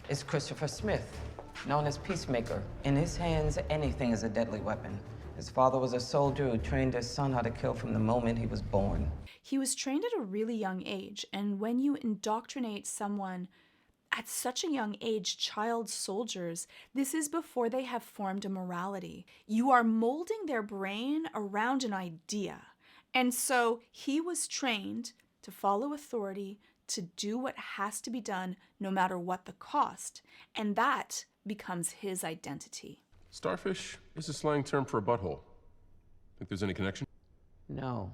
is Christopher Smith, known as Peacemaker. In his hands, anything is a deadly weapon. His father was a soldier who trained his son how to kill from the moment he was born. He was trained at a really young age, and when you indoctrinate someone at such a young age, child soldiers, this is before they have formed a morality. You are molding their brain around an idea. And so he was trained to follow authority, to do what has to be done no matter what the cost. And that becomes his identity. Starfish is a slang term for a butthole. Think there's any connection? No.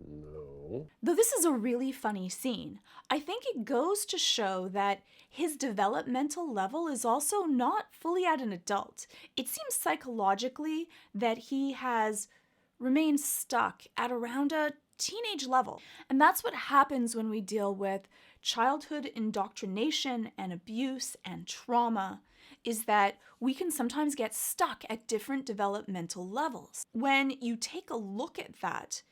No. Though this is a really funny scene, I think it goes to show that his developmental level is also not fully at an adult. It seems psychologically that he has remained stuck at around a teenage level. And that's what happens when we deal with childhood indoctrination and abuse and trauma, is that we can sometimes get stuck at different developmental levels. When you take a look at that,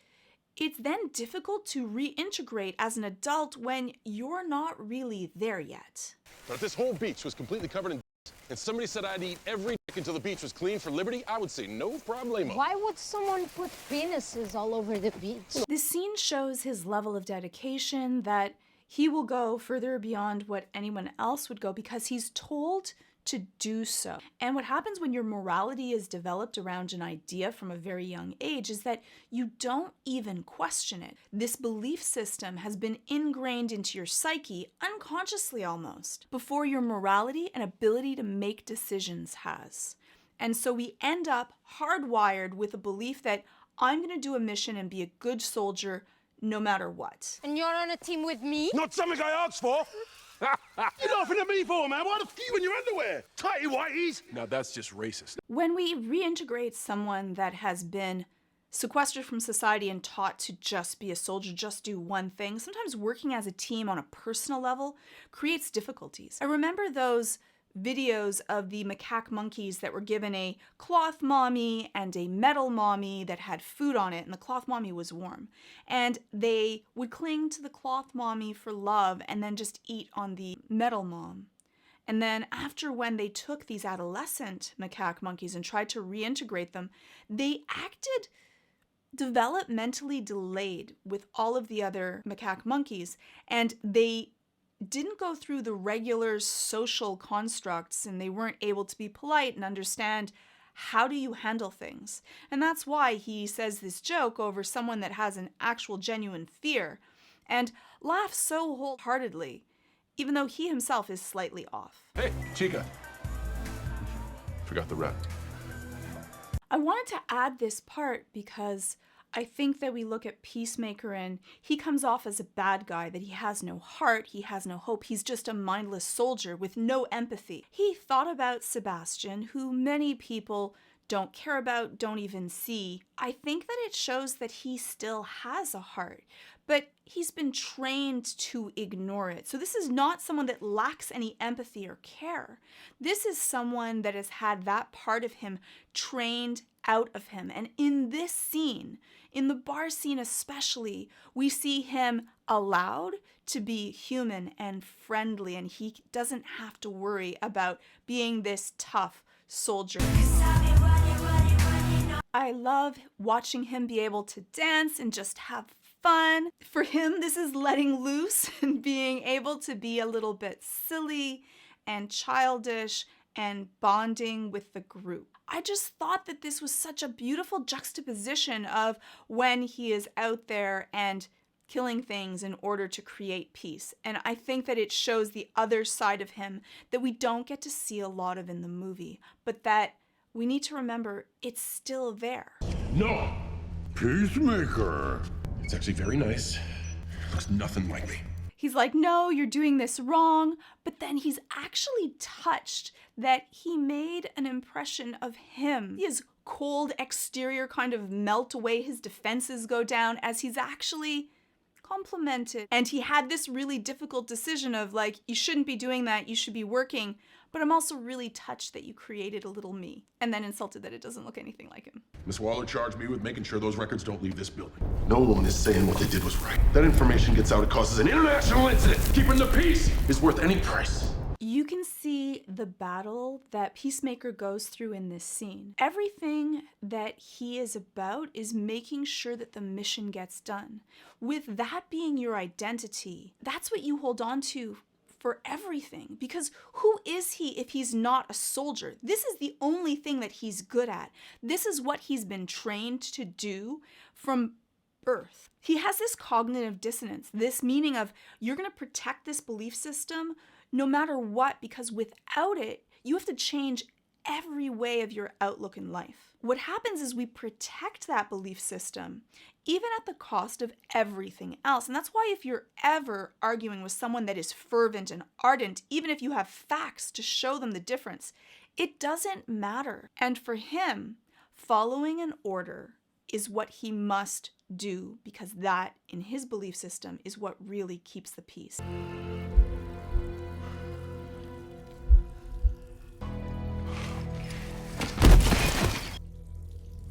it's then difficult to reintegrate as an adult when you're not really there yet. But if this whole beach was completely covered in and somebody said I'd eat every until the beach was clean for liberty, I would say no problemo. Why would someone put penises all over the beach? This scene shows his level of dedication, that he will go further beyond what anyone else would go because he's told to do so. And what happens when your morality is developed around an idea from a very young age is that you don't even question it. This belief system has been ingrained into your psyche, unconsciously almost, before your morality and ability to make decisions has. And so we end up hardwired with a belief that I'm going to do a mission and be a good soldier no matter what. And you're on a team with me? Not something I asked for! You're laughing at me for, man? Why the f*** are you in your underwear? Tighty whities! Now that's just racist. When we reintegrate someone that has been sequestered from society and taught to just be a soldier, just do one thing, sometimes working as a team on a personal level creates difficulties. I remember those videos of the macaque monkeys that were given a cloth mommy and a metal mommy that had food on it, and the cloth mommy was warm. And they would cling to the cloth mommy for love and then just eat on the metal mom. And then after, when they took these adolescent macaque monkeys and tried to reintegrate them, they acted developmentally delayed with all of the other macaque monkeys, and they didn't go through the regular social constructs, and they weren't able to be polite and understand how do you handle things. And that's why he says this joke over someone that has an actual genuine fear and laughs so wholeheartedly, even though he himself is slightly off. Hey, Chica. Forgot the rep. I wanted to add this part because I think that we look at Peacemaker and he comes off as a bad guy, that he has no heart, he has no hope, he's just a mindless soldier with no empathy. He thought about Sebastian, who many people don't care about, don't even see. I think that it shows that he still has a heart, but he's been trained to ignore it. So this is not someone that lacks any empathy or care. This is someone that has had that part of him trained out of him. And in this scene, in the bar scene especially, we see him allowed to be human and friendly, and he doesn't have to worry about being this tough soldier. I love watching him be able to dance and just have fun. For him, this is letting loose and being able to be a little bit silly and childish and bonding with the group. I just thought that this was such a beautiful juxtaposition of when he is out there and killing things in order to create peace. And I think that it shows the other side of him that we don't get to see a lot of in the movie, but that we need to remember it's still there. No! Peacemaker! It's actually very nice. Looks nothing like me. He's like, no, you're doing this wrong. But then he's actually touched that he made an impression of him. His cold exterior kind of melt away, his defenses go down as he's actually complimented. And he had this really difficult decision of like, you shouldn't be doing that, you should be working. But I'm also really touched that you created a little me, and then insulted that it doesn't look anything like him. Miss Waller charged me with making sure those records don't leave this building. No one is saying what they did was right. That information gets out, it causes an international incident. Keeping the peace is worth any price. You can see the battle that Peacemaker goes through in this scene. Everything that he is about is making sure that the mission gets done. With that being your identity, that's what you hold on to for everything. Because who is he if he's not a soldier? This is the only thing that he's good at. This is what he's been trained to do from birth. He has this cognitive dissonance, this meaning of you're going to protect this belief system no matter what, because without it, you have to change every way of your outlook in life. What happens is we protect that belief system, even at the cost of everything else. And that's why if you're ever arguing with someone that is fervent and ardent, even if you have facts to show them the difference, it doesn't matter. And for him, following an order is what he must do, because that, in his belief system, is what really keeps the peace.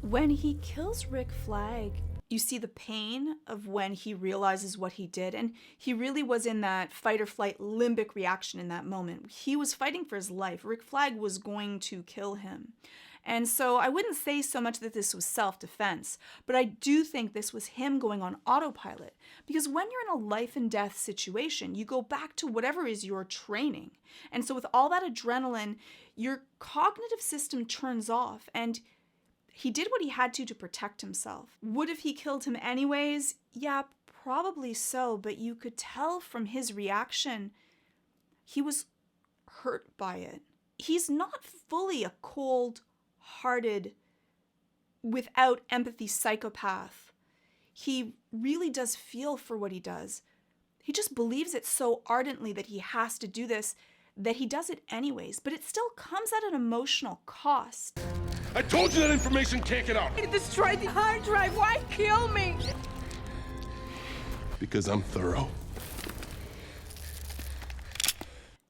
When he kills Rick Flag, you see the pain of when he realizes what he did, and he really was in that fight or flight limbic reaction in that moment. He was fighting for his life. Rick Flag was going to kill him. And so I wouldn't say so much that this was self-defense, but I do think this was him going on autopilot. Because when you're in a life and death situation, you go back to whatever is your training. And so with all that adrenaline, your cognitive system turns off, and he did what he had to protect himself. Would have he killed him anyways? Yeah, probably so, but you could tell from his reaction, he was hurt by it. He's not fully a cold-hearted, without empathy psychopath. He really does feel for what he does. He just believes it so ardently that he has to do this, that he does it anyways, but it still comes at an emotional cost. I told you that information can't get out. It destroyed the hard drive. Why kill me? Because I'm thorough.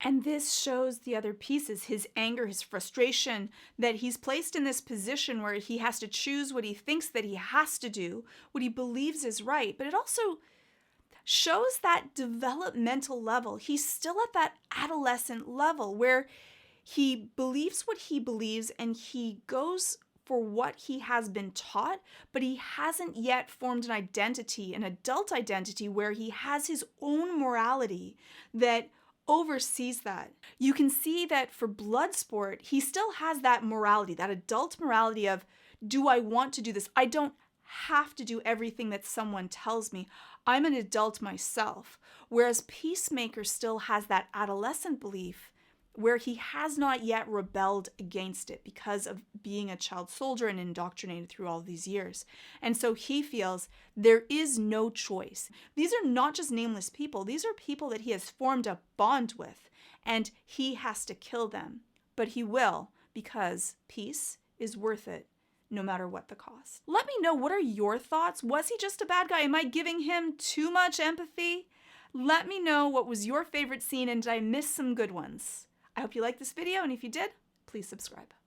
And this shows the other pieces, his anger, his frustration, that he's placed in this position where he has to choose what he thinks that he has to do, what he believes is right. But it also shows that developmental level. He's still at that adolescent level where he believes what he believes and he goes for what he has been taught, but he hasn't yet formed an identity, an adult identity, where he has his own morality that oversees that. You can see that for Bloodsport, he still has that morality, that adult morality of, do I want to do this? I don't have to do everything that someone tells me. I'm an adult myself. Whereas Peacemaker still has that adolescent belief where he has not yet rebelled against it because of being a child soldier and indoctrinated through all these years. And so he feels there is no choice. These are not just nameless people. These are people that he has formed a bond with, and he has to kill them. But he will, because peace is worth it, no matter what the cost. Let me know, what are your thoughts? Was he just a bad guy? Am I giving him too much empathy? Let me know what was your favorite scene, and did I miss some good ones? I hope you liked this video, and if you did, please subscribe.